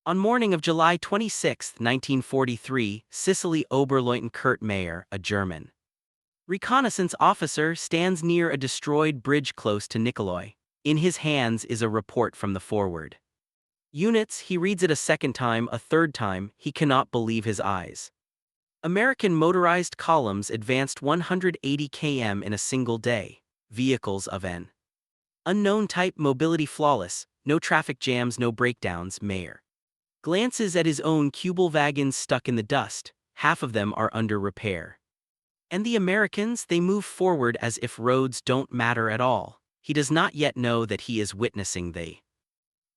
On morning of July 26, 1943, Sicily Oberleutnant Kurt Mayer, a German reconnaissance officer, stands near a destroyed bridge close to Nikoloi. In his hands is a report from the forward units. He reads it a second time, a third time. He cannot believe his eyes. American motorized columns advanced 180 km in a single day. Vehicles of an unknown type, mobility flawless, no traffic jams, no breakdowns. Mayer glances at his own Kubel wagons stuck in the dust. Half of them are under repair. And the Americans, they move forward as if roads don't matter at all. He does not yet know that he is witnessing the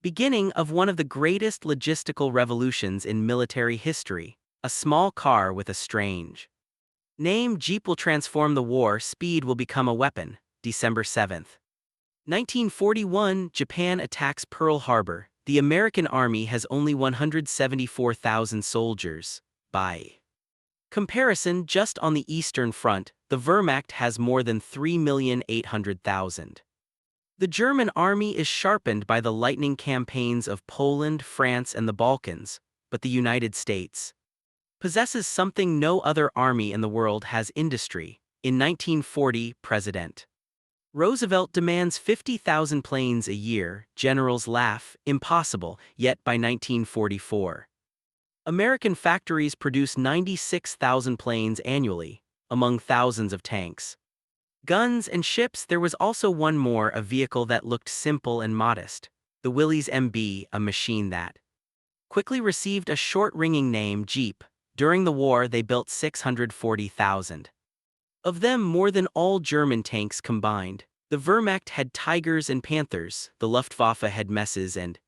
beginning of one of the greatest logistical revolutions in military history. A small car with a strange name, Jeep, will transform the war. Speed will become a weapon. December 7, 1941, Japan attacks Pearl Harbor. The American Army has only 174,000 soldiers. By comparison, just on the Eastern Front, the Wehrmacht has more than 3,800,000. The German army is sharpened by the lightning campaigns of Poland, France, and the Balkans, but the United States possesses something no other army in the world has: industry. In 1940, President Roosevelt demands 50,000 planes a year. Generals laugh, impossible. Yet by 1944, American factories produce 96,000 planes annually, among thousands of tanks, guns, and ships. There was also one more, a vehicle that looked simple and modest, the Willys MB, a machine that quickly received a short ringing name, Jeep. During the war, they built 640,000 of them, more than all German tanks combined. The Wehrmacht had Tigers and Panthers, the Luftwaffe had Messes and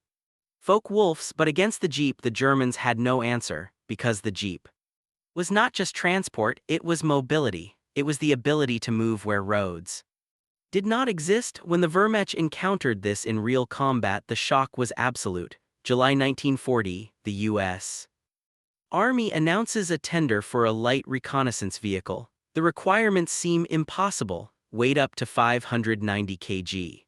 Focke-Wulfs, but against the Jeep the Germans had no answer, because the Jeep was not just transport, it was mobility. It was the ability to move where roads did not exist. When the Wehrmacht encountered this in real combat, the shock was absolute. July 1940, the U.S. Army announces a tender for a light reconnaissance vehicle. The requirements seem impossible: weight up to 590 kg,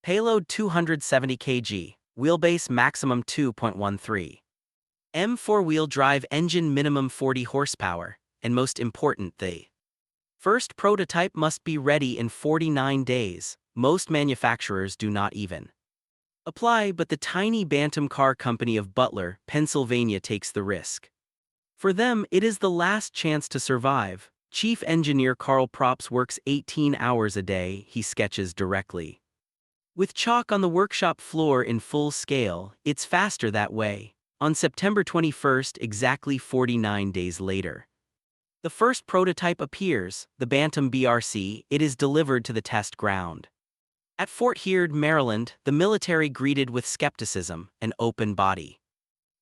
payload 270 kg, wheelbase maximum 2.13 m, four-wheel drive engine minimum 40 horsepower, and most important, the first prototype must be ready in 49 days. Most manufacturers do not even apply, but the tiny Bantam Car Company of Butler, Pennsylvania takes the risk. For them, it is the last chance to survive. Chief engineer Karl Propst works 18 hours a day. He sketches directly with chalk on the workshop floor in full scale. It's faster that way. On September 21st, exactly 49 days later, the first prototype appears, the Bantam BRC. It is delivered to the test ground at Fort Heard, Maryland. The military greeted with skepticism: an open body,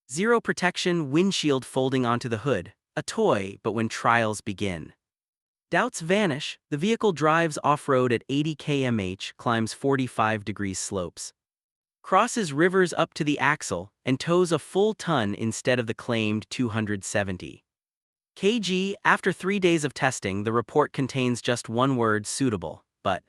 zero protection, windshield folding onto the hood, a toy. But when trials begin, doubts vanish. The vehicle drives off-road at 80 km/h, climbs 45-degree slopes, crosses rivers up to the axle, and tows a full ton instead of the claimed 270 kg. After 3 days of testing, the report contains just one word: suitable. But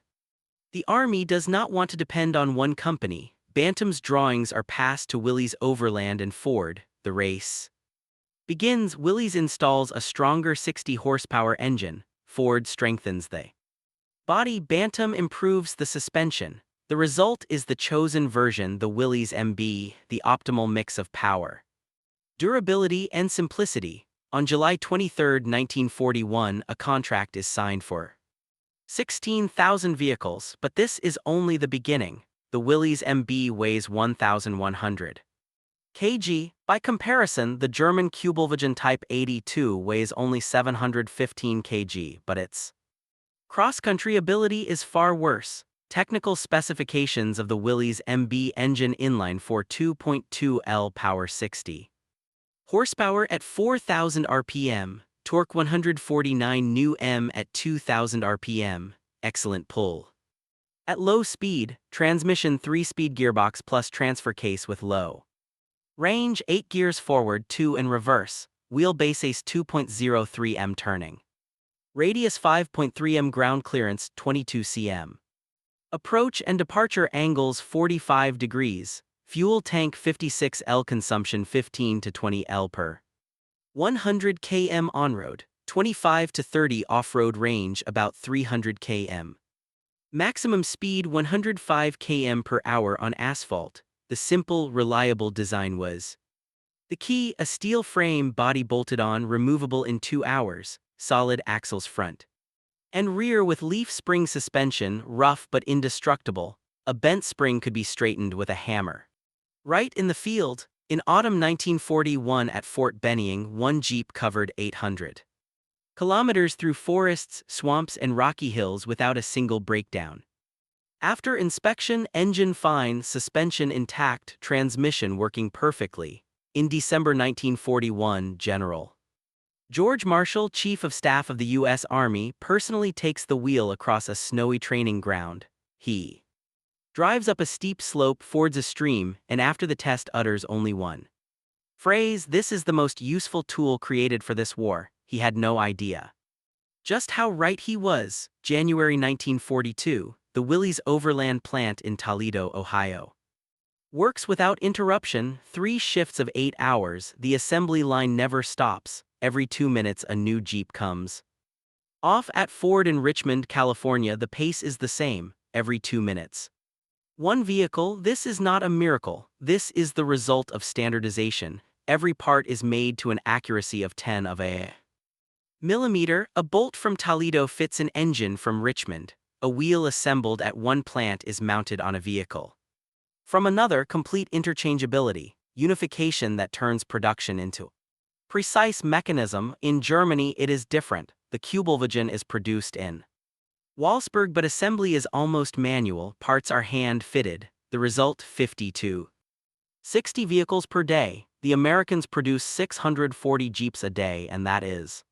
the Army does not want to depend on one company. Bantam's drawings are passed to Willys Overland and Ford. The race begins. Willys installs a stronger 60-horsepower engine. Ford strengthens the body. Bantam improves the suspension. The result is the chosen version, the Willys MB, the optimal mix of power, durability, and simplicity. On July 23, 1941, a contract is signed for 16,000 vehicles, but this is only the beginning. The Willys MB weighs 1,100 kg. By comparison, the German Kubelwagen Type 82 weighs only 715 kg, but its cross-country ability is far worse. Technical specifications of the Willys MB engine: inline-4 2.2 L, power 60 horsepower at 4,000 rpm, torque 149 Nm at 2,000 rpm, excellent pull at low speed, transmission 3-speed gearbox plus transfer case with low range, 8 gears forward, 2 in reverse, wheelbase ace 2.03 m, turning radius 5.3 m, ground clearance 22 cm, approach and departure angles 45 degrees, Fuel tank 56L, consumption 15 to 20 L per 100 km on-road, 25 to 30 off-road, range about 300 km. Maximum speed 105 km per hour on asphalt. The simple, reliable design was the key: a steel frame, body bolted on, removable in 2 hours, solid axles front and rear with leaf spring suspension, rough but indestructible. A bent spring could be straightened with a hammer. Right in the field, in autumn 1941 at Fort Benning, one Jeep covered 800 kilometers through forests, swamps, and rocky hills without a single breakdown. After inspection, engine fine, suspension intact, transmission working perfectly. In December 1941, General George Marshall, Chief of Staff of the U.S. Army, personally takes the wheel across a snowy training ground. He drives up a steep slope, fords a stream, and after the test utters only one phrase: "This is the most useful tool created for this war." He had no idea just how right he was. January 1942, the Willys Overland plant in Toledo, Ohio, works without interruption, 3 shifts of 8 hours. The assembly line never stops. Every 2 minutes a new Jeep comes off. At Ford in Richmond, California, the pace is the same, every 2 minutes. One vehicle. This is not a miracle. This is the result of standardization. Every part is made to an accuracy of 10 of a millimeter. A bolt from Toledo fits an engine from Richmond. A wheel assembled at one plant is mounted on a vehicle from another. Complete interchangeability, unification that turns production into precise mechanism. In Germany it is different. The Kubelwagen is produced in Wolfsburg, but assembly is almost manual. Parts are hand-fitted. The result: 50 to 60 vehicles per day. The Americans produce 640 Jeeps a day, and that is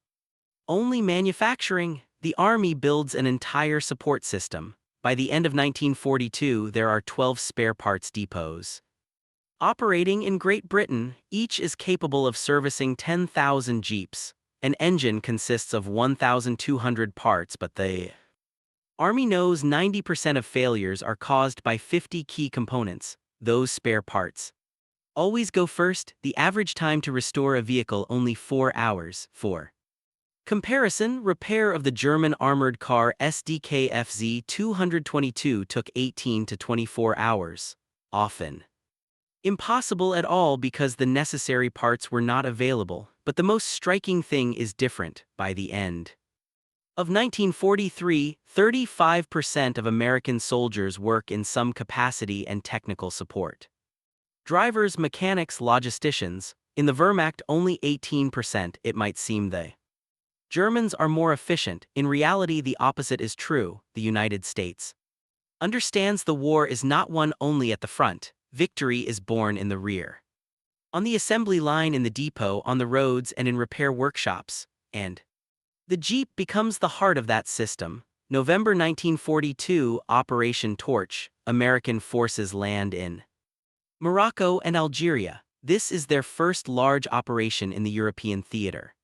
only manufacturing. The Army builds an entire support system. By the end of 1942, there are 12 spare parts depots operating in Great Britain. Each is capable of servicing 10,000 Jeeps. An engine consists of 1,200 parts, but the Army knows 90% of failures are caused by 50 key components. Those spare parts always go first. The average time to restore a vehicle: only 4 hours. For comparison, repair of the German armored car SDKFZ 222 took 18 to 24 hours. Often impossible at all because the necessary parts were not available. But the most striking thing is different. By the end of 1943, 35% of American soldiers work in some capacity and technical support. Drivers, mechanics, logisticians. In the Wehrmacht, only 18%. It might seem the Germans are more efficient. In reality, the opposite is true. The United States understands the war is not won only at the front. Victory is born in the rear, on the assembly line, in the depot, on the roads, and in repair workshops. And the Jeep becomes the heart of that system. November 1942, Operation Torch. American forces land in Morocco and Algeria. This is their first large operation in the European theater.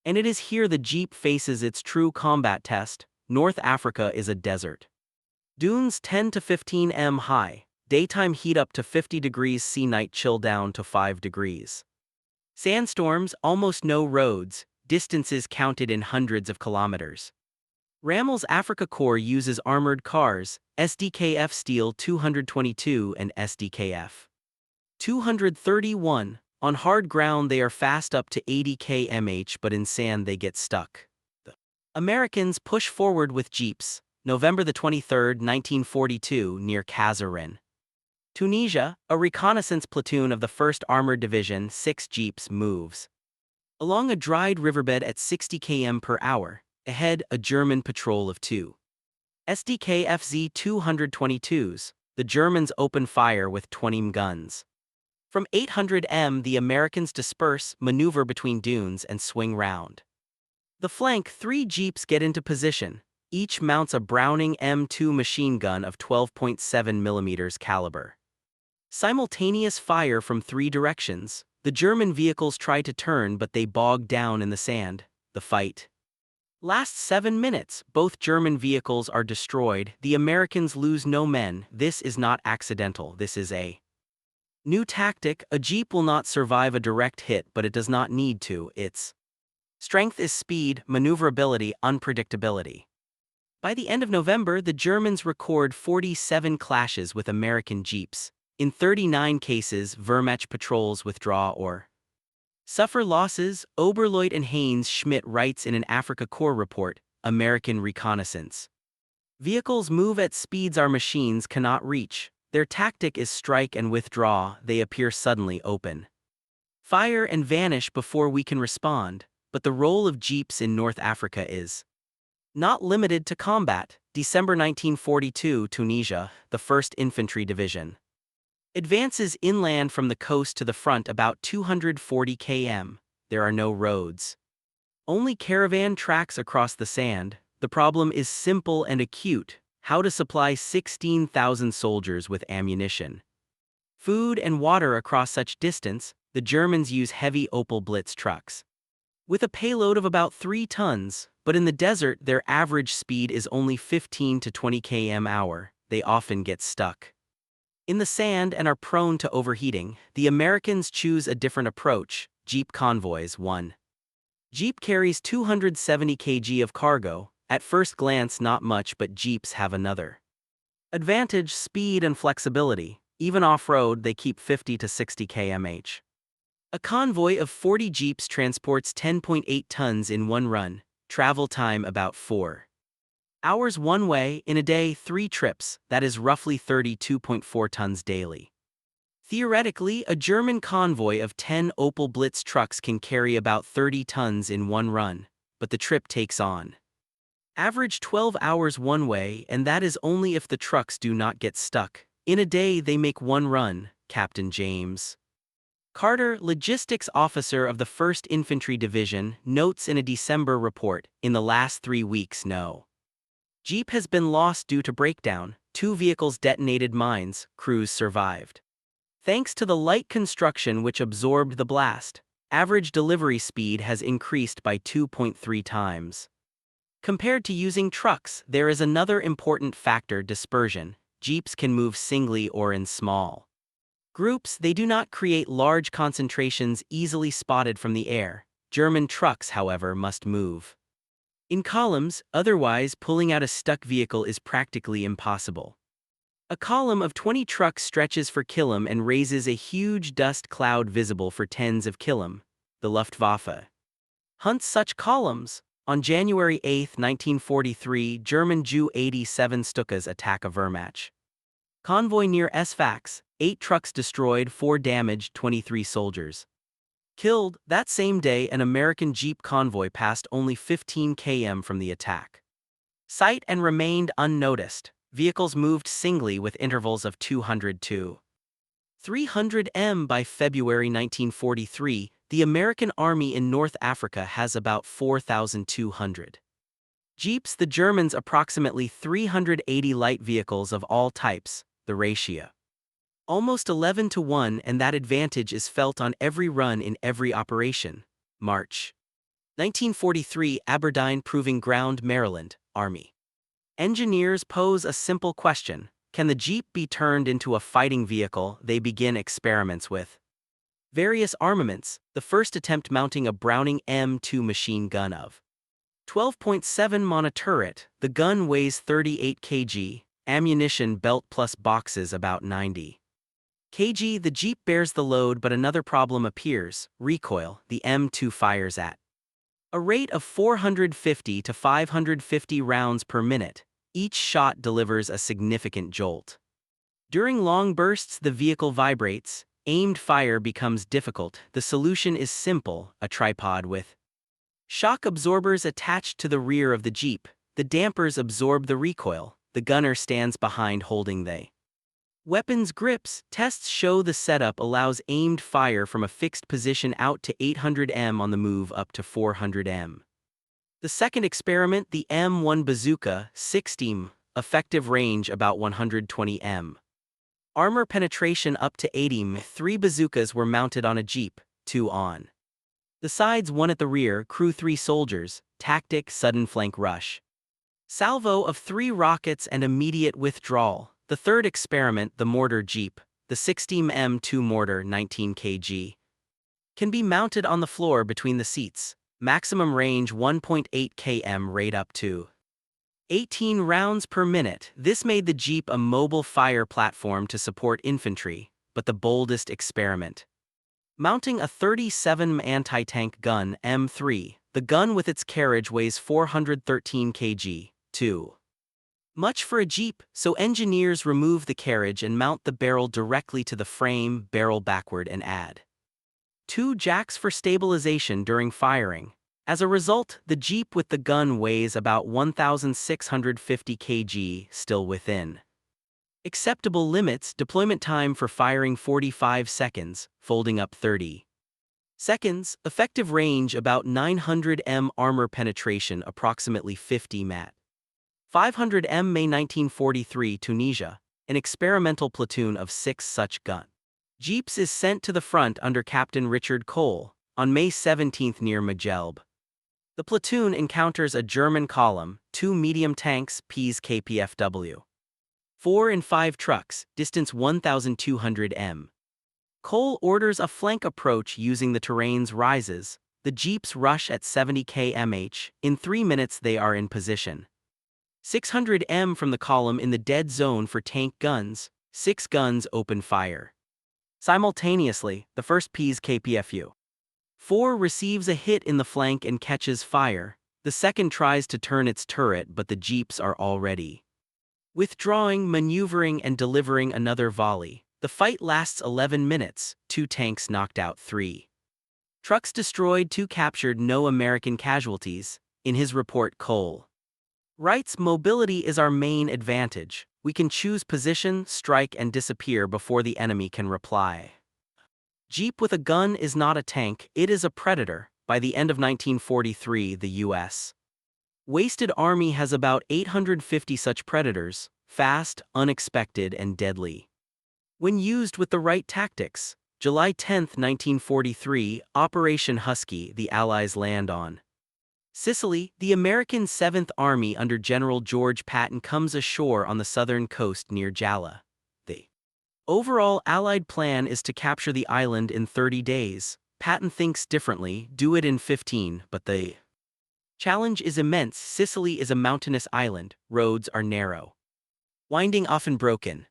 And it is here the Jeep faces its true combat test. North Africa is a desert. Dunes 10 to 15 m high. Daytime heat up to 50 degrees C, night chill down to 5 degrees. Sandstorms, almost no roads, distances counted in hundreds of kilometers. Rammel's Africa Corps uses armored cars, SDKF Steel 222 and SDKF 231. On hard ground they are fast up to 80 km/h, but in sand they get stuck. The Americans push forward with Jeeps. November 23, 1942, near Kazarin, Tunisia, a reconnaissance platoon of the 1st Armored Division, 6 Jeeps, moves along a dried riverbed at 60 km/h. Ahead, a German patrol of 2 SDKFZ 222s. The Germans open fire with 20 guns. From 800 m, the Americans disperse, maneuver between dunes, and swing round the flank. 3 Jeeps get into position. Each mounts a Browning M2 machine gun of 12.7 mm caliber. Simultaneous fire from 3 directions. The German vehicles try to turn, but they bog down in the sand. The fight lasts 7 minutes. Both German vehicles are destroyed. The Americans lose no men. This is not accidental. This is a New tactic: a Jeep will not survive a direct hit, but it does not need to. Its strength is speed, maneuverability, unpredictability. By the end of November, the Germans record 47 clashes with American Jeeps. In 39 cases, Wehrmacht patrols withdraw or suffer losses. Oberleut and Haynes Schmidt writes in an Africa Corps report, American reconnaissance vehicles move at speeds our machines cannot reach. Their tactic is strike and withdraw. They appear suddenly, open fire and vanish before we can respond. But the role of Jeeps in North Africa is not limited to combat. December 1942, Tunisia, the 1st Infantry Division advances inland from the coast to the front about 240 km. There are no roads, only caravan tracks across the sand. The problem is simple and acute: how to supply 16,000 soldiers with ammunition, food and water across such distance. The Germans use heavy Opel Blitz trucks with a payload of about 3 tons, but in the desert their average speed is only 15 to 20 km/h. They often get stuck in the sand and are prone to overheating. The Americans choose a different approach: Jeep convoys. One Jeep carries 270 kg of cargo. At first glance not much, but Jeeps have another advantage: speed and flexibility. Even off-road they keep 50 to 60 km/h. A convoy of 40 Jeeps transports 10.8 tons in one run. Travel time about 4 hours one way. In a day, 3 trips, that is roughly 32.4 tons daily. Theoretically, a German convoy of 10 Opel Blitz trucks can carry about 30 tons in one run, but the trip takes on average 12 hours one way, and that is only if the trucks do not get stuck. In a day they make one run. Captain James Carter, logistics officer of the 1st Infantry Division, notes in a December report, in the last 3 weeks no Jeep has been lost due to breakdown. 2 vehicles detonated mines. Crews survived thanks to the light construction which absorbed the blast. Average delivery speed has increased by 2.3 times. Compared to using trucks, there is another important factor: dispersion. Jeeps can move singly or in small groups. They do not create large concentrations easily spotted from the air. German trucks, however, must move in columns, otherwise pulling out a stuck vehicle is practically impossible. A column of 20 trucks stretches for km and raises a huge dust cloud visible for tens of km. The Luftwaffe hunts such columns. On January 8, 1943, German Ju-87 Stukas attack a Wehrmacht convoy near Sfax. 8 trucks destroyed, 4 damaged, 23 soldiers killed. That same day, an American Jeep convoy passed only 15 km from the attack site and remained unnoticed. Vehicles moved singly with intervals of 200 to 300 m. By February 1943, the American Army in North Africa has about 4,200 Jeeps. The Germans approximately 380 light vehicles of all types. The ratio almost 11 to 1, and that advantage is felt on every run in every operation. March 1943, Aberdeen Proving Ground, Maryland, Army engineers pose a simple question: can the Jeep be turned into a fighting vehicle? They begin experiments with various armaments. The first attempt mounting a Browning M2 machine gun of 12.7 monoturret. The gun weighs 38 kg, ammunition belt plus boxes about 90 kg. The Jeep bears the load, but another problem appears: recoil. The M2 fires at a rate of 450 to 550 rounds per minute. Each shot delivers a significant jolt. During long bursts, the vehicle vibrates. Aimed fire becomes difficult. The solution is simple: a tripod with shock absorbers attached to the rear of the Jeep. The dampers absorb the recoil. The gunner stands behind holding the weapon's grips. Tests show the setup allows aimed fire from a fixed position out to 800 m, on the move up to 400 m. The second experiment, the M1 bazooka, 60 m, effective range about 120 m. Armor penetration up to 80 m. 3 bazookas were mounted on a Jeep, 2 on the sides, 1 at the rear. Crew 3 soldiers. Tactic: sudden flank rush. Salvo of 3 rockets and immediate withdrawal. The third experiment, the mortar Jeep, the 60 mm2 mortar 19 kg. Can be mounted on the floor between the seats. Maximum range 1.8 km rate up to 18 rounds per minute. This made the Jeep a mobile fire platform to support infantry, but the boldest experiment. Mounting a 37 mm anti-tank gun M3, the gun with its carriage weighs 413 kg, too much for a Jeep, so engineers remove the carriage and mount the barrel directly to the frame, barrel backward and add 2 jacks for stabilization during firing. As a result, the Jeep with the gun weighs about 1,650 kg, still within acceptable limits. Deployment time for firing 45 seconds, folding up 30 seconds. Effective range about 900 m. Armor penetration approximately 50 mat. 500 m. May 1943 Tunisia, an experimental platoon of 6 such gun Jeeps is sent to the front under Captain Richard Cole on May 17 near Majelb. The platoon encounters a German column, 2 medium tanks Ps KPFW, 4 and 5 trucks, distance 1,200 m. Cole orders a flank approach using the terrain's rises. The Jeeps rush at 70 km/h. In 3 minutes they are in position. 600 m from the column in the dead zone for tank guns. 6 guns open fire. Simultaneously, the first Ps KPFU 4 receives a hit in the flank and catches fire. The second tries to turn its turret, but the Jeeps are already withdrawing, maneuvering, and delivering another volley. The fight lasts 11 minutes, 2 tanks knocked out, 3 trucks destroyed, 2 captured, no American casualties. In his report, Cole writes, "Mobility is our main advantage. We can choose position, strike, and disappear before the enemy can reply. Jeep with a gun is not a tank, it is a predator." By the end of 1943, the U.S. wasted army has about 850 such predators, fast, unexpected, and deadly when used with the right tactics. July 10, 1943, Operation Husky. The Allies land on Sicily. The American 7th Army under General George Patton comes ashore on the southern coast near Jala. The overall Allied plan is to capture the island in 30 days. Patton thinks differently, do it in 15, but the challenge is immense. Sicily is a mountainous island, roads are narrow, winding, often broken.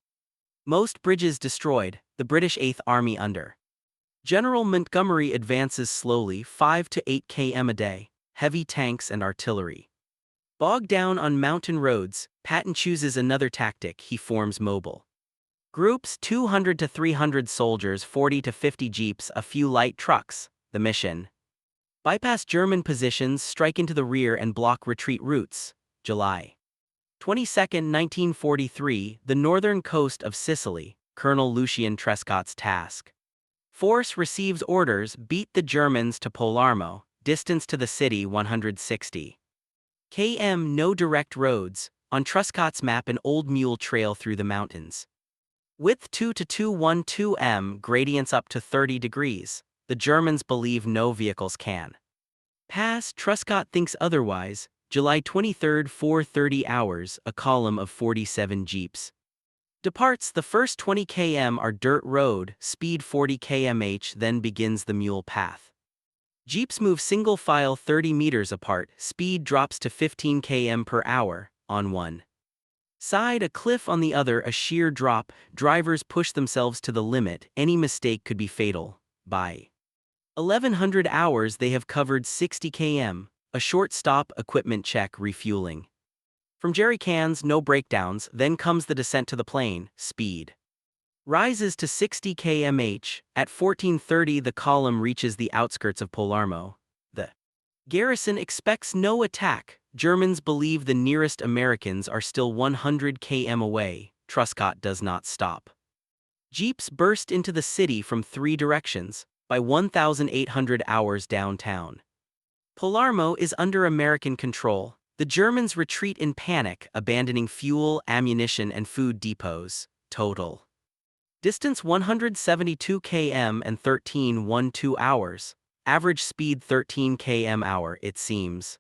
Most bridges destroyed. The British 8th Army under General Montgomery advances slowly, 5 to 8 km a day. Heavy tanks and artillery bogged down on mountain roads. Patton chooses another tactic. He forms mobile groups, 200 to 300 soldiers, 40 to 50 jeeps, a few light trucks. The mission: bypass German positions, strike into the rear, and block retreat routes. July 22, 1943, the northern coast of Sicily. Colonel Lucien Trescott's task force receives orders: beat the Germans to Palermo. Distance to the city 160 km. No direct roads. On Trescott's map, an old mule trail through the mountains. Width 2 to 212 m. Gradients up to 30 degrees. The Germans believe no vehicles can pass. Trescott thinks otherwise. July 23, 4:30 hours, a column of 47 jeeps departs. The first 20 km are dirt road, speed 40 km/h. Then begins the mule path. Jeeps move single file 30 meters apart. Speed drops to 15 km per hour. On one side a cliff, on the other a sheer drop. Drivers push themselves to the limit. Any mistake could be fatal. By 1100 hours they have covered 60 km. A short stop, equipment check, refueling. From jerry cans, no breakdowns. Then comes the descent to the plain. Speed rises to 60 km/h. At 14:30 the column reaches the outskirts of Palermo. The garrison expects no attack. Germans believe the nearest Americans are still 100 km away. Trescott does not stop. Jeeps burst into the city from 3 directions. By 1800 hours downtown Palermo is under American control. The Germans retreat in panic, abandoning fuel, ammunition, and food depots. Total distance 172 km and 13:12 hours. Average speed 13 km/h. It seems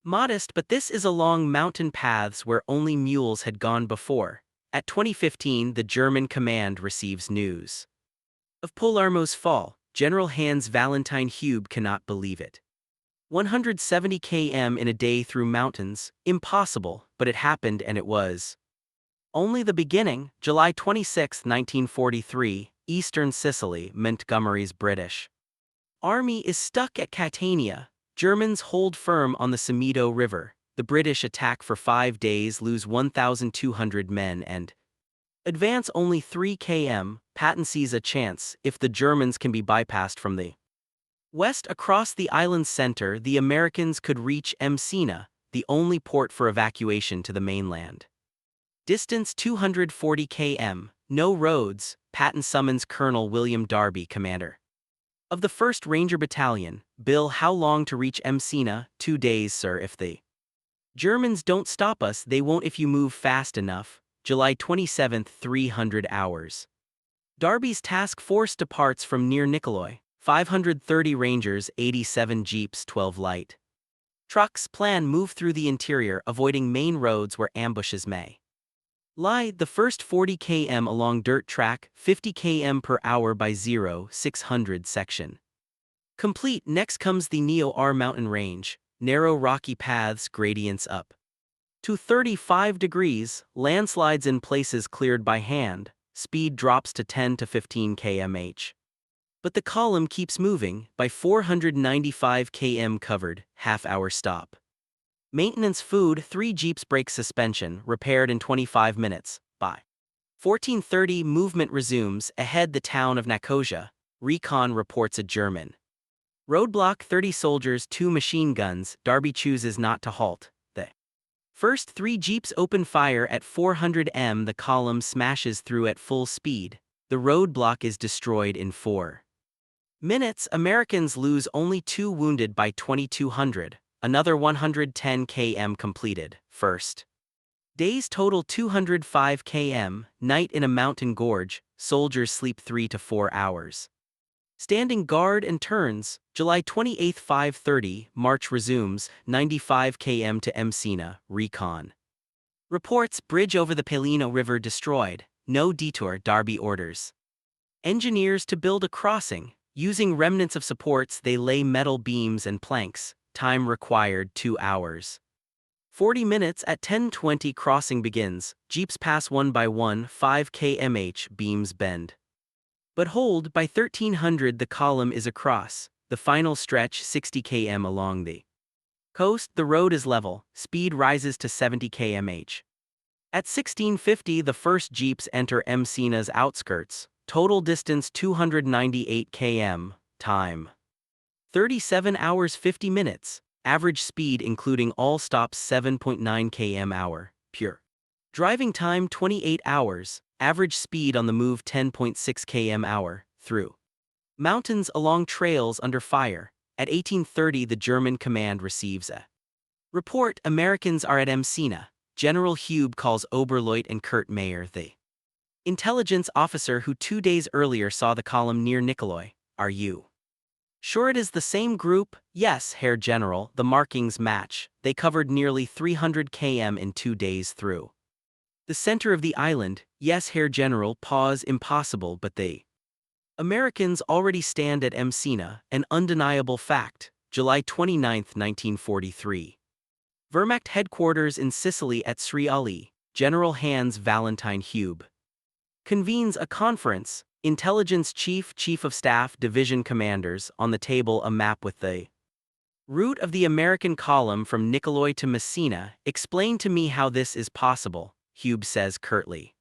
modest, but this is along mountain paths where only mules had gone before. At 2015, the German command receives news of Palermo's fall. General Hans Valentine Hube cannot believe it. 170 km in a day through mountains, impossible, but it happened and it was only the beginning. July 26, 1943, eastern Sicily, Montgomery's British army is stuck at Catania. Germans hold firm on the Simido River. The British attack for 5 days, lose 1,200 men and advance only 3 km. Patton sees a chance if the Germans can be bypassed from the west across the island's center. The Americans could reach Messina, the only port for evacuation to the mainland. Distance 240 km, no roads. Patton summons Colonel William Darby, commander of the 1st Ranger Battalion. Bill, how long to reach Messina? 2 days, sir. If the Germans don't stop us, they won't if you move fast enough. July 27, 300 hours. Darby's task force departs from near Nicoloi. 530 Rangers, 87 jeeps, 12 light trucks. Plan move through the interior, avoiding main roads where ambushes may lie. The first 40 km along dirt track, 50 km per hour by 0-600 section complete. Next comes the Neo-R mountain range, narrow rocky paths, gradients up to 35 degrees, landslides in places cleared by hand. Speed drops to 10 to 15 km/h. But the column keeps moving. By 495 km covered, half-hour stop. Maintenance food, 3 jeeps brake suspension, repaired in 25 minutes. By 14:30, movement resumes. Ahead, the town of Nicosia. Recon reports a German roadblock, 30 soldiers, 2 machine guns. Darby chooses not to halt. The first 3 jeeps open fire at 400 m. The column smashes through at full speed. The roadblock is destroyed in 4 minutes. Americans lose only 2 wounded by 2200. Another 110 km completed. First days total 205 km. Night in a mountain gorge. Soldiers sleep 3 to 4 hours. Standing guard and turns. July 28, 5:30. March resumes. 95 km to Messina. Recon reports bridge over the Pelino River destroyed. No detour. Darby orders engineers to build a crossing. Using remnants of supports, they lay metal beams and planks. Time required 2 hours. 40 minutes. At 10:20, crossing begins. Jeeps pass one by one. 5 km/h. Beams bend but hold. By 1300, the column is across. The final stretch, 60 km along the coast. The road is level. Speed rises to 70 km/h. At 1650, the first jeeps enter Messina's outskirts. Total distance 298 km. Time 37 hours 50 minutes. Average speed including all stops 7.9 km/h. Pure driving time 28 hours. Average speed on the move 10.6 km/h. Through mountains, along trails, under fire. At 1830, the German command receives a report. Americans are at Messina. General Hube calls Oberleut and Kurt Mayer, the intelligence officer who 2 days earlier saw the column near Nicoloi. Are you sure it is the same group? Yes, Herr General, the markings match. They covered nearly 300 km in 2 days through the center of the island. Yes, Herr General. Pause. Impossible, but the Americans already stand at Messina, an undeniable fact. July 29, 1943. Wehrmacht headquarters in Sicily at Sicily. General Hans Valentine Hube convenes a conference. Intelligence chief, chief of staff, division commanders. On the table, a map with the route of the American column from Nicoloi to Messina. Explain to me how this is possible, Hube says curtly.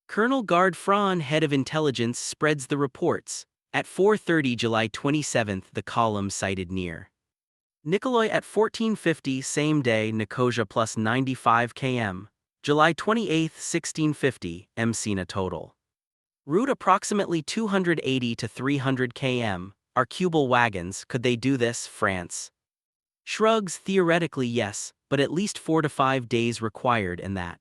Colonel Gard Frahn, head of intelligence, spreads the reports. At 4:30, July 27, the column sighted near Nicoloi. At 1450, same day, Nicosia plus 95 km. July 28, 1650, Messina total route approximately 280 to 300 km. Arquebus wagons. Could they do this? France shrugs. Theoretically, yes, but at least 4 to 5 days required, and that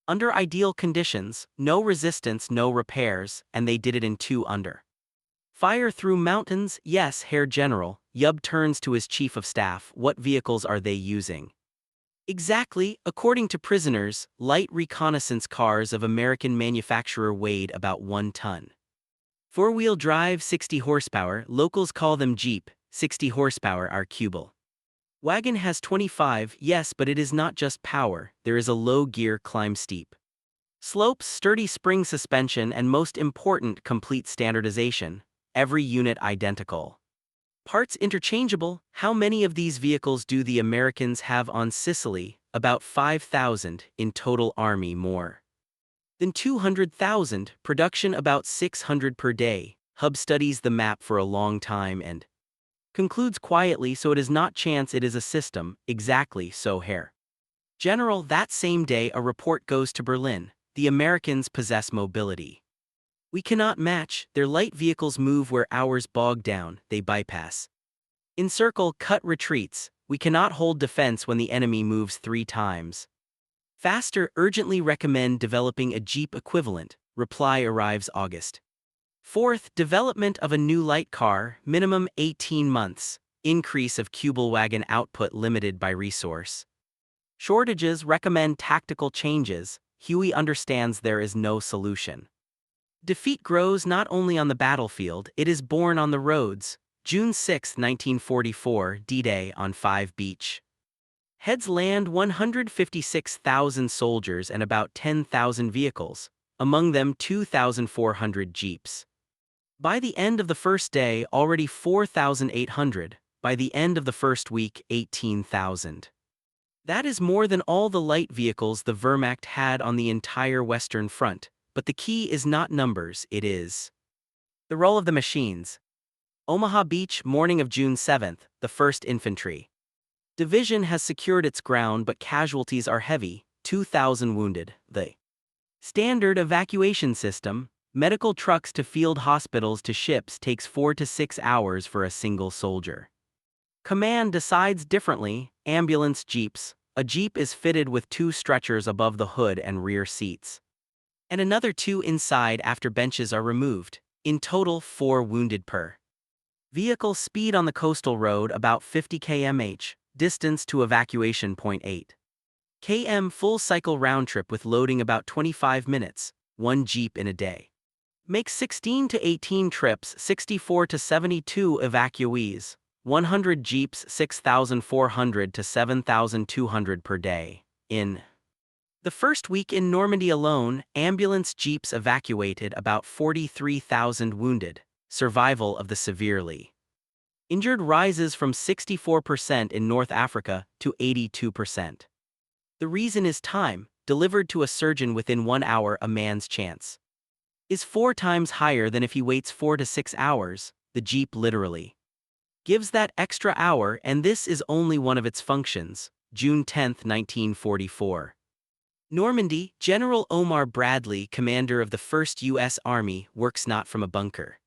under ideal conditions. No resistance, no repairs, and they did it in 2 under fire through mountains. Yes, Herr General. Hube turns to his chief of staff. What vehicles are they using? Exactly, according to prisoners, light reconnaissance cars of American manufacturer weighed about 1 ton. Four-wheel drive 60 horsepower, locals call them Jeep, 60 horsepower are Cubal. Wagon has 25, yes, but it is not just power, there is a low gear climb steep. Slopes, sturdy spring suspension, and most important, complete standardization. Every unit identical. Parts interchangeable. How many of these vehicles do the Americans have on Sicily? About 5,000, in total army more than 200,000, production about 600 per day. Hub studies the map for a long time and concludes quietly, so it is not chance, it is a system. Exactly so, Herr General. That same day a report goes to Berlin. The Americans possess mobility we cannot match. Their light vehicles move where ours bog down, they bypass. Encircle, cut retreats. We cannot hold defense when the enemy moves 3 times faster. Urgently recommend developing a Jeep equivalent. Reply arrives August 4th. Development of a new light car, minimum 18 months. Increase of Cubal wagon output limited by resource shortages. Recommend tactical changes. Huey understands there is no solution. Defeat grows not only on the battlefield, it is born on the roads. June 6, 1944, D-Day on 5 Beach. Heads land 156,000 soldiers and about 10,000 vehicles, among them 2,400 jeeps. By the end of the first day, already 4,800. By the end of the first week, 18,000. That is more than all the light vehicles the Wehrmacht had on the entire Western Front. But the key is not numbers, it is the role of the machines. Omaha Beach, morning of June 7th, the 1st Infantry Division has secured its ground, but casualties are heavy, 2,000 wounded. The standard evacuation system, medical trucks to field hospitals to ships, takes 4 to 6 hours for a single soldier. Command decides differently. Ambulance jeeps. A jeep is fitted with 2 stretchers above the hood and rear seats, and another 2 inside after benches are removed. In total, 4 wounded per vehicle. Speed on the coastal road about 50 km/h. Distance to evacuation 0.8 km. Full cycle round trip with loading about 25 minutes. 1 jeep in a day makes 16 to 18 trips. 64 to 72 evacuees. 100 jeeps, 6,400 to 7,200 per day. In the first week in Normandy alone, ambulance jeeps evacuated about 43,000 wounded. Survival of the severely injured rises from 64% in North Africa to 82%. The reason is time. Delivered to a surgeon within 1 hour, a man's chance is 4 times higher than if he waits 4 to 6 hours. The jeep literally gives that extra hour, and this is only one of its functions. June 10, 1944. Normandy. General Omar Bradley, commander of the 1st U.S. Army, works not from a bunker,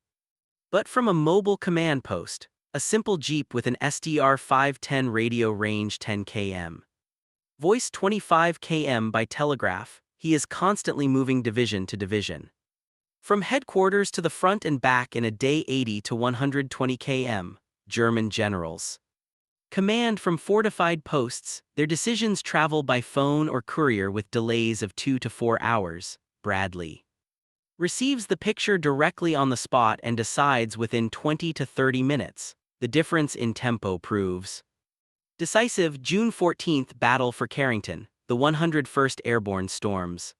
but from a mobile command post, a simple jeep with an SDR 510 radio range 10 km. Voice 25 km by telegraph. He is constantly moving division to division, from headquarters to the front and back in a day. 80 to 120 km. German generals command from fortified posts. Their decisions travel by phone or courier with delays of 2 to 4 hours. Bradley receives the picture directly on the spot and decides within 20 to 30 minutes. The difference in tempo proves decisive. June 14th, battle for Carrington. The 101st Airborne storms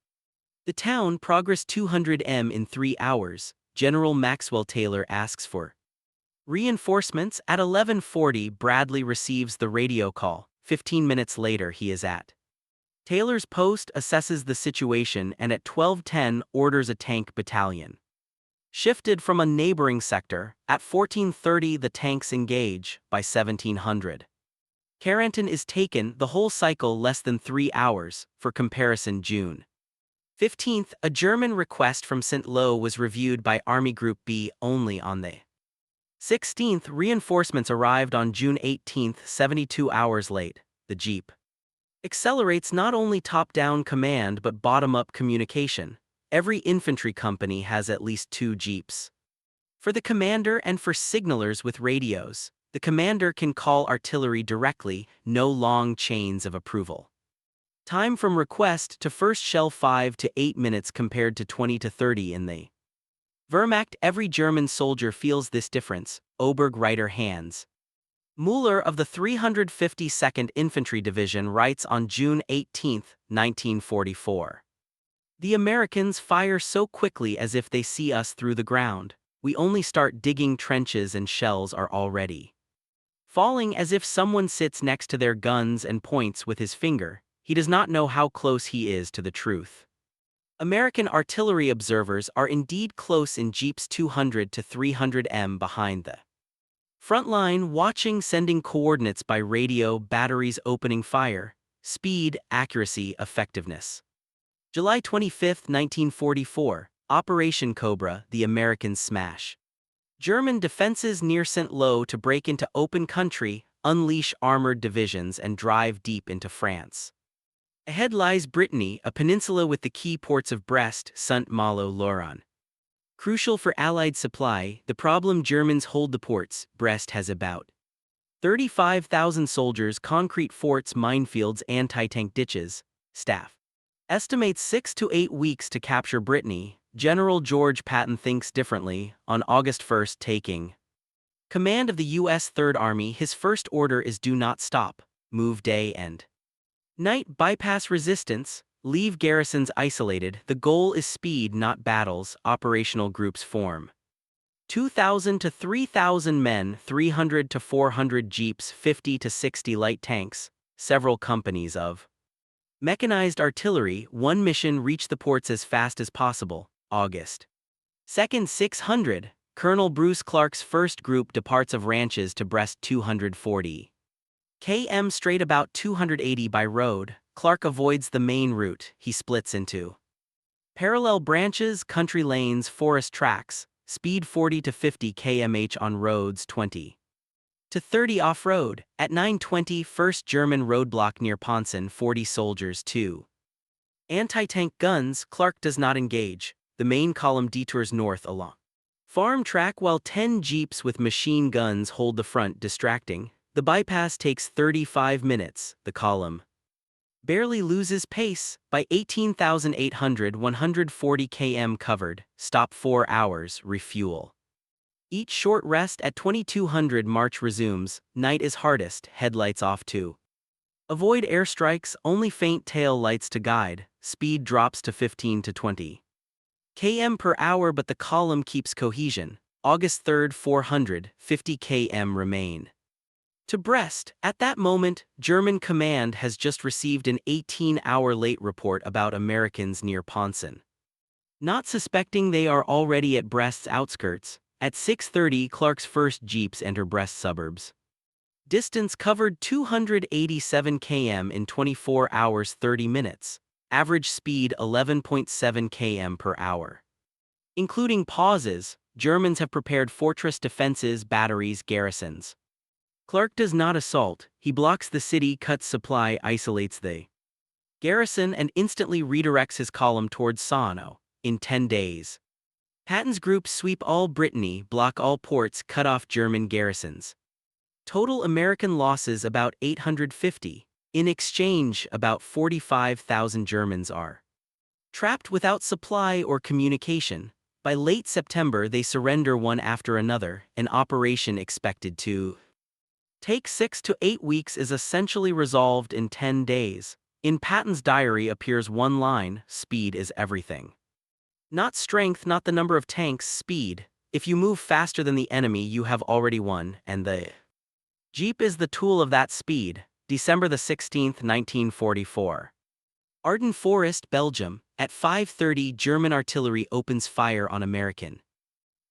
the town. Progress 200 m in 3 hours. General Maxwell Taylor asks for reinforcements. At 11:40, Bradley receives the radio call. 15 minutes later, he is at Taylor's post, assesses the situation, and at 12:10 orders a tank battalion shifted from a neighboring sector. At 14:30, the tanks engage. By 1700, Carrington is taken. The whole cycle less than 3 hours. For comparison, June 15th, a German request from St. Lo was reviewed by Army Group B only on the 16th. Reinforcements arrived on June 18th, 72 hours late. The jeep accelerates not only top-down command but bottom-up communication. Every infantry company has at least 2 jeeps for the commander and for signalers with radios. The commander can call artillery directly, no long chains of approval. Time from request to first shell 5 to 8 minutes compared to 20 to 30 in the Wehrmacht. Every German soldier feels this difference, Obergreiter Hans Müller of the 352nd Infantry Division writes on June 18, 1944. The Americans fire so quickly as if they see us through the ground. We only start digging trenches and shells are already falling as if someone sits next to their guns and points with his finger. He does not know how close he is to the truth. American artillery observers are indeed close in jeeps 200 to 300 m behind the front line, watching, sending coordinates by radio, batteries opening fire, speed, accuracy, effectiveness. July 25, 1944, Operation Cobra, the Americans smash German defenses near Saint-Lô to break into open country, unleash armored divisions and drive deep into France. Ahead lies Brittany, a peninsula with the key ports of Brest, Saint-Malo, Lorraine. Crucial for Allied supply, the problem: Germans hold the ports. Brest has about 35,000 soldiers, concrete forts, minefields, anti-tank ditches. Staff estimates 6 to 8 weeks to capture Brittany. General George Patton thinks differently. On August 1, taking command of the U.S. Third Army, his first order is do not stop, move day and night, bypass resistance, leave garrisons isolated. The goal is speed, not battles. Operational groups form 2,000 to 3,000 men, 300 to 400 jeeps, 50 to 60 light tanks, several companies of mechanized artillery. One mission: reach the ports as fast as possible. August 2, 600. Colonel Bruce Clark's first group departs of Ranches to Brest, 240 km straight, about 280 by road. Clark avoids the main route. He splits into parallel branches, country lanes, forest tracks, speed 40 to 50 km/h on roads, 20 to 30 off-road. At 9:20, first German roadblock near Ponson, 40 soldiers, 2 anti-tank guns. Clark does not engage. The main column detours north along farm track while 10 jeeps with machine guns hold the front, distracting. The bypass takes 35 minutes. The column barely loses pace. By 18,800, 140 km covered. Stop 4 hours, refuel. Each short rest. At 2200, march resumes. Night is hardest, headlights off to avoid airstrikes, only faint tail lights to guide. Speed drops to 15 to 20 km per hour, but the column keeps cohesion. August 3, 450 km remain to Brest. At that moment, German command has just received an 18-hour late report about Americans near Ponson. Not suspecting they are already at Brest's outskirts, at 6:30 Clark's first jeeps enter Brest suburbs. Distance covered 287 km in 24 hours 30 minutes. Average speed 11.7 km per hour. Including pauses, Germans have prepared fortress defenses, batteries, garrisons. Clark does not assault. He blocks the city, cuts supply, isolates the garrison, and instantly redirects his column towards Saano. In 10 days, Patton's groups sweep all Brittany, block all ports, cut off German garrisons. Total American losses about 850. In exchange, about 45,000 Germans are trapped without supply or communication. By late September, they surrender one after another. An operation expected to take 6 to 8 weeks is essentially resolved in 10 days. In Patton's diary appears one line: speed is everything. Not strength, not the number of tanks, speed. If you move faster than the enemy, you have already won, and the jeep is the tool of that speed. December 16, 1944. Ardennes Forest, Belgium. At 5:30, German artillery opens fire on American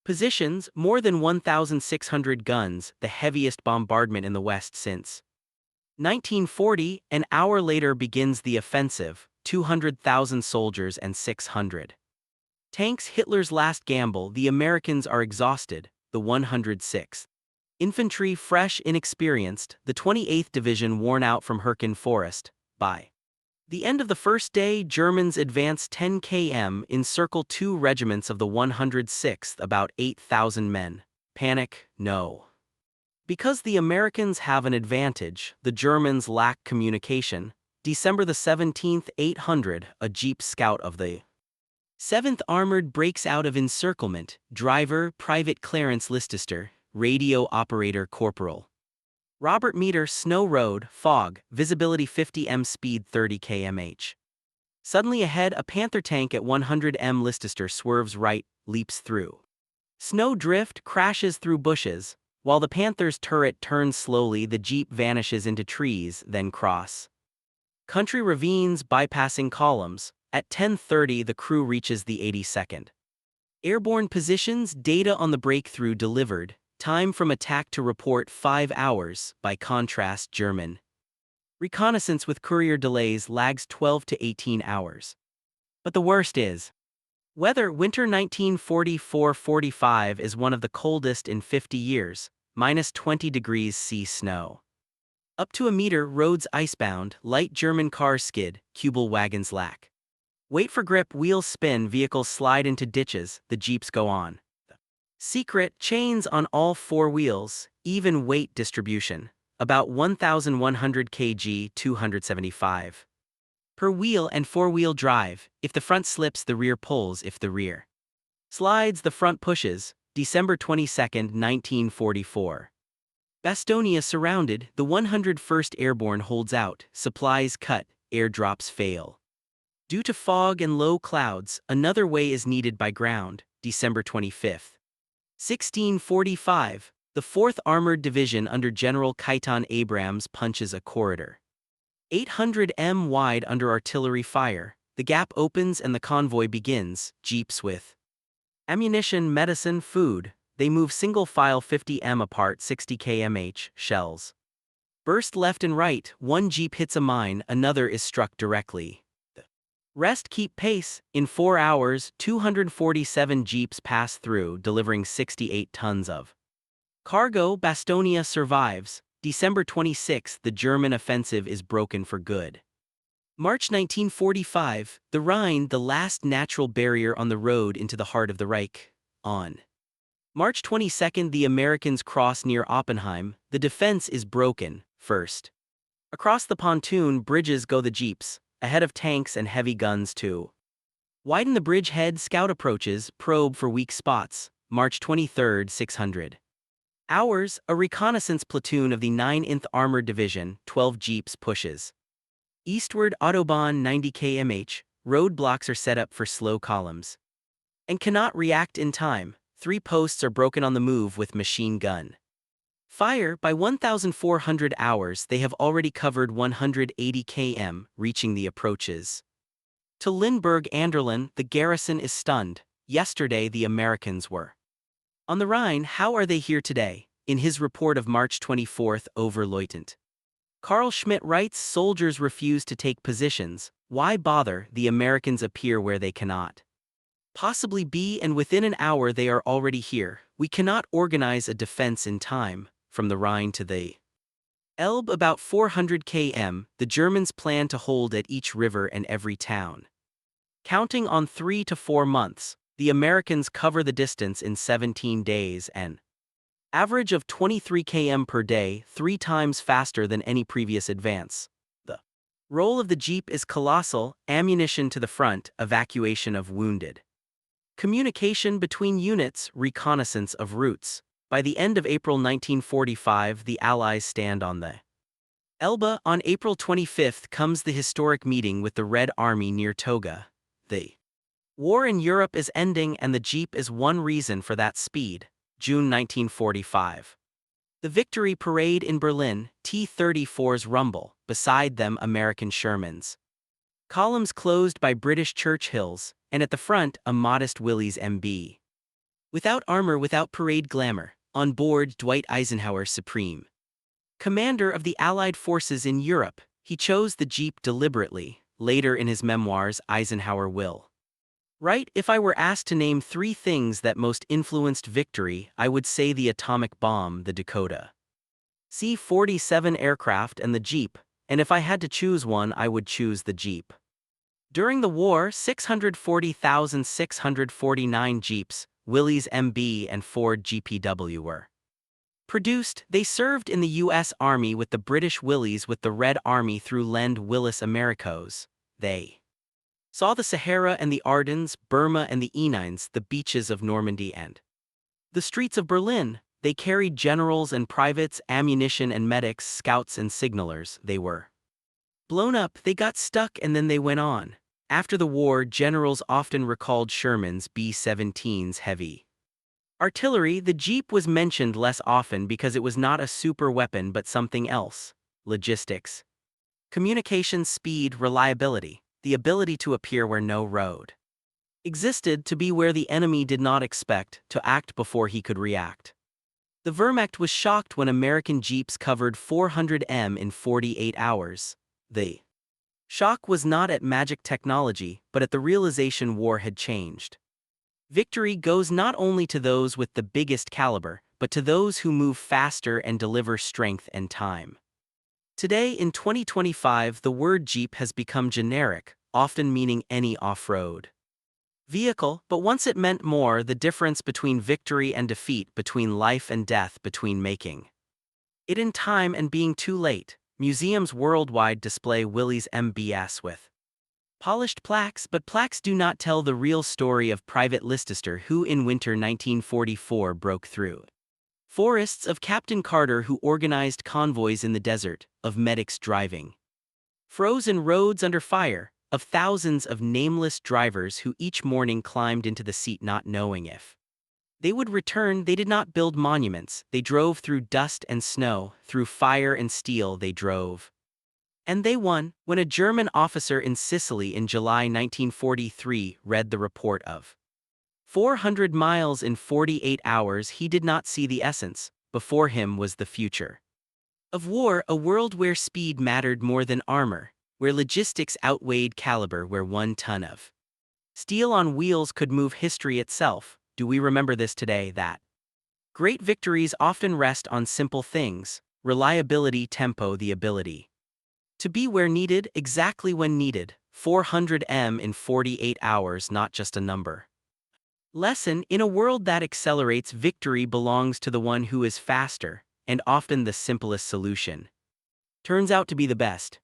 positions, more than 1,600 guns, the heaviest bombardment in the West since 1940. An hour later begins the offensive, 200,000 soldiers and 600 tanks. Hitler's last gamble. The Americans are exhausted. The 106th Infantry fresh, inexperienced, the 28th Division worn out from Herkin Forest. By the end of the first day, Germans advance 10 km, encircle 2 regiments of the 106th, about 8,000 men. Panic? No. Because the Americans have an advantage, the Germans lack communication. December the 17th, 800, a Jeep scout of the 7th Armored breaks out of encirclement. Driver, Private Clarence Leicester, radio operator Corporal Robert Meter. Snow road, fog, visibility 50 m, speed 30 km/h. Suddenly ahead, a Panther tank at 100 m. Leicester swerves right, leaps through snow drift, crashes through bushes. While the Panther's turret turns slowly, the Jeep vanishes into trees, then cross country ravines, bypassing columns. At 10:30, the crew reaches the 82nd Airborne positions. Data on the breakthrough delivered. Time from attack to report 5 hours. By contrast, German reconnaissance with courier delays lags 12 to 18 hours. But the worst is weather. Winter 1944-45 is one of the coldest in 50 years, -20 degrees C snow. Up to a meter, roads icebound, light German cars skid, Kubel wagons lack weight for grip, wheels spin, vehicles slide into ditches, the Jeeps go on. Secret, chains on all 4 wheels, even weight distribution, about 1,100 kg, 275 per wheel, and 4-wheel drive. If the front slips, the rear pulls. If the rear slides, the front pushes. December 22, 1944. Bastonia surrounded, the 101st Airborne holds out, supplies cut, airdrops fail. Due to fog and low clouds, another way is needed by ground. December 25, 1645, the 4th Armored Division under General Keitan Abrams punches a corridor 800 m wide under artillery fire. The gap opens and the convoy begins. Jeeps with ammunition, medicine, food. They move single file 50 m apart, 60 km/h. Shells burst left and right. One Jeep hits a mine, another is struck directly. The rest keep pace. In 4 hours, 247 Jeeps pass through, delivering 68 tons of cargo. Bastonia survives. December 26, the German offensive is broken for good. March 1945, the Rhine, the last natural barrier on the road into the heart of the Reich. On March 22, the Americans cross near Oppenheim. The defense is broken. First, across the pontoon bridges go the Jeeps, ahead of tanks and heavy guns to widen the bridgehead. Scout approaches, probe for weak spots. March 23, 600 hours, a reconnaissance platoon of the 9th Armored Division, 12 Jeeps, pushes eastward. Autobahn 90 km/h. Roadblocks are set up for slow columns and cannot react in time. 3 posts are broken on the move with machine gun fire. By 1,400 hours, they have already covered 180 km, reaching the approaches to Lindbergh-Anderlen. The garrison is stunned. Yesterday, the Americans were on the Rhine. How are they here today? In his report of March 24, Oberleutnant Carl Schmidt writes, soldiers refuse to take positions. Why bother? The Americans appear where they cannot possibly be, and within an hour they are already here. We cannot organize a defense in time. From the Rhine to the Elbe, about 400 km, the Germans plan to hold at each river and every town. Counting on 3 to 4 months, the Americans cover the distance in 17 days, an average of 23 km per day, 3 times faster than any previous advance. The role of the Jeep is colossal: ammunition to the front, evacuation of wounded, communication between units, reconnaissance of routes. By the end of April 1945, the Allies stand on the Elbe. On April 25 comes the historic meeting with the Red Army near Toga. The war in Europe is ending, and the Jeep is one reason for that speed. June 1945. The Victory Parade in Berlin. T-34s rumble, beside them American Shermans. Columns closed by British Churchills, and at the front a modest Willys MB. Without armor, without parade glamour. On board, Dwight Eisenhower, supreme commander of the Allied forces in Europe. He chose the Jeep deliberately. Later in his memoirs, Eisenhower will write, if I were asked to name 3 things that most influenced victory, I would say the atomic bomb, the Dakota C-47 aircraft, and the Jeep, and if I had to choose one, I would choose the Jeep. During the war, 640,649 Jeeps, Willys MB and Ford GPW were Produced, they served in the U.S. Army with the British Willys with the Red Army through Lend Willys Americos. They saw the Sahara and the Ardennes, Burma and the Apennines, the beaches of Normandy and the streets of Berlin. They carried generals and privates, ammunition and medics, scouts and signalers. They were blown up, they got stuck, and then they went on. After the war, generals often recalled Sherman's B-17's heavy artillery. The Jeep was mentioned less often because it was not a super weapon but something else. Logistics, communication speed, reliability, the ability to appear where no road existed, to be where the enemy did not expect, to act before he could react. The Wehrmacht was shocked when American Jeeps covered 400 m in 48 hours. The shock was not at magic technology, but at the realization war had changed. Victory goes not only to those with the biggest caliber, but to those who move faster and deliver strength and time. Today in 2025, the word Jeep has become generic, often meaning any off-road vehicle, but once it meant more: the difference between victory and defeat, between life and death, between making it in time and being too late. Museums worldwide display Willys MBs with polished plaques, but plaques do not tell the real story of Private Leicester, who in winter 1944 broke through forests, of Captain Carter, who organized convoys in the desert, of medics driving frozen roads under fire, of thousands of nameless drivers who each morning climbed into the seat not knowing if they would return. They did not build monuments, they drove through dust and snow, through fire and steel they drove. And they won. When a German officer in Sicily in July 1943 read the report of 400 miles in 48 hours, he did not see the essence. Before him was the future of war, a world where speed mattered more than armor, where logistics outweighed caliber, where 1 ton of steel on wheels could move history itself. Do we remember this today? That great victories often rest on simple things: reliability, tempo, the ability to be where needed, exactly when needed. 400 m in 48 hours, not just a number. Lesson: in a world that accelerates, victory belongs to the one who is faster, and often the simplest solution turns out to be the best.